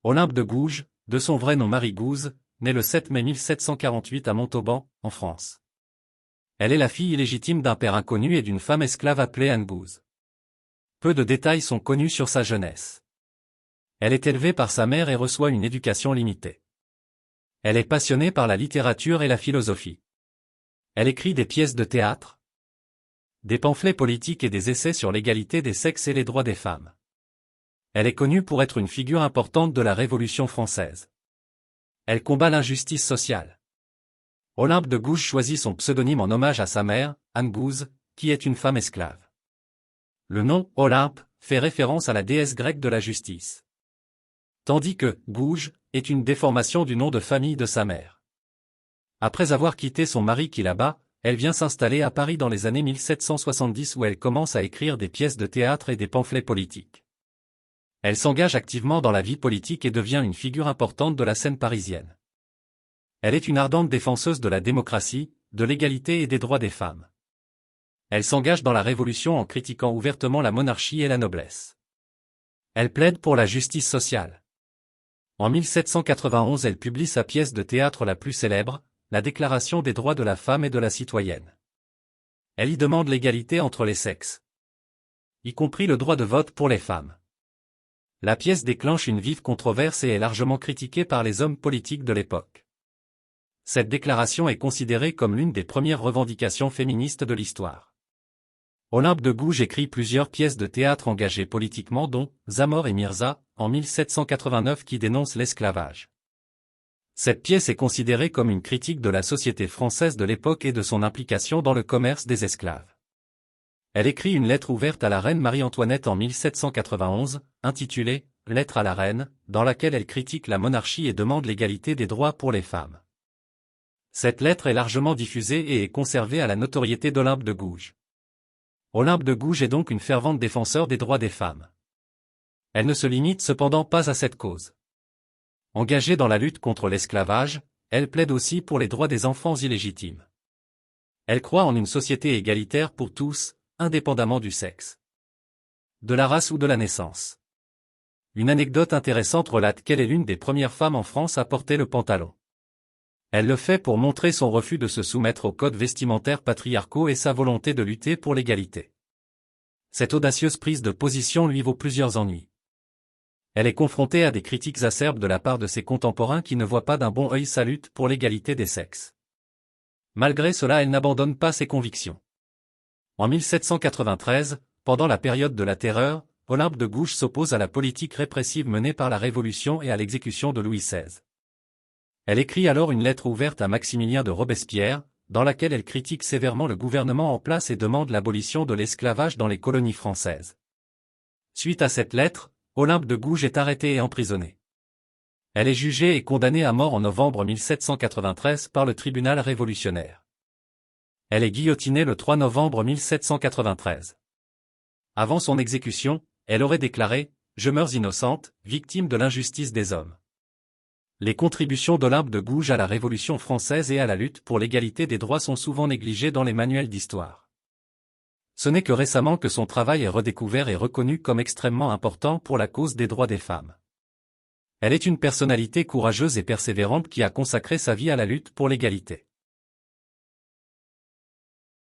Olympe de Gouges, de son vrai nom Marie Gouze, née le 7 mai 1748 à Montauban, en France. Elle est la fille illégitime d'un père inconnu et d'une femme esclave appelée Anne Gouze. Peu de détails sont connus sur sa jeunesse. Elle est élevée par sa mère et reçoit une éducation limitée. Elle est passionnée par la littérature et la philosophie. Elle écrit des pièces de théâtre, des pamphlets politiques et des essais sur l'égalité des sexes et les droits des femmes. Elle est connue pour être une figure importante de la Révolution française. Elle combat l'injustice sociale. Olympe de Gouges choisit son pseudonyme en hommage à sa mère, Anne Gouze, qui est une femme esclave. Le nom « Olympe » fait référence à la déesse grecque de la justice. Tandis que « Gouges » est une déformation du nom de famille de sa mère. Après avoir quitté son mari qui là-bas, elle vient s'installer à Paris dans les années 1770 où elle commence à écrire des pièces de théâtre et des pamphlets politiques. Elle s'engage activement dans la vie politique et devient une figure importante de la scène parisienne. Elle est une ardente défenseuse de la démocratie, de l'égalité et des droits des femmes. Elle s'engage dans la Révolution en critiquant ouvertement la monarchie et la noblesse. Elle plaide pour la justice sociale. En 1791, elle publie sa pièce de théâtre la plus célèbre, La Déclaration des droits de la femme et de la citoyenne. Elle y demande l'égalité entre les sexes, y compris le droit de vote pour les femmes. La pièce déclenche une vive controverse et est largement critiquée par les hommes politiques de l'époque. Cette déclaration est considérée comme l'une des premières revendications féministes de l'histoire. Olympe de Gouges écrit plusieurs pièces de théâtre engagées politiquement dont Zamor et Mirza, en 1789 qui dénonce l'esclavage. Cette pièce est considérée comme une critique de la société française de l'époque et de son implication dans le commerce des esclaves. Elle écrit une lettre ouverte à la reine Marie-Antoinette en 1791, intitulée « Lettre à la reine », dans laquelle elle critique la monarchie et demande l'égalité des droits pour les femmes. Cette lettre est largement diffusée et est conservée à la notoriété d'Olympe de Gouges. Olympe de Gouges est donc une fervente défenseur des droits des femmes. Elle ne se limite cependant pas à cette cause. Engagée dans la lutte contre l'esclavage, elle plaide aussi pour les droits des enfants illégitimes. Elle croit en une société égalitaire pour tous, indépendamment du sexe, de la race ou de la naissance. Une anecdote intéressante relate qu'elle est l'une des premières femmes en France à porter le pantalon. Elle le fait pour montrer son refus de se soumettre aux codes vestimentaires patriarcaux et sa volonté de lutter pour l'égalité. Cette audacieuse prise de position lui vaut plusieurs ennuis. Elle est confrontée à des critiques acerbes de la part de ses contemporains qui ne voient pas d'un bon œil sa lutte pour l'égalité des sexes. Malgré cela, elle n'abandonne pas ses convictions. En 1793, pendant la période de la Terreur, Olympe de Gouges s'oppose à la politique répressive menée par la Révolution et à l'exécution de Louis XVI. Elle écrit alors une lettre ouverte à Maximilien de Robespierre, dans laquelle elle critique sévèrement le gouvernement en place et demande l'abolition de l'esclavage dans les colonies françaises. Suite à cette lettre, Olympe de Gouges est arrêtée et emprisonnée. Elle est jugée et condamnée à mort en novembre 1793 par le tribunal révolutionnaire. Elle est guillotinée le 3 novembre 1793. Avant son exécution, elle aurait déclaré « Je meurs innocente, victime de l'injustice des hommes ». Les contributions d'Olympe de Gouges à la Révolution française et à la lutte pour l'égalité des droits sont souvent négligées dans les manuels d'histoire. Ce n'est que récemment que son travail est redécouvert et reconnu comme extrêmement important pour la cause des droits des femmes. Elle est une personnalité courageuse et persévérante qui a consacré sa vie à la lutte pour l'égalité.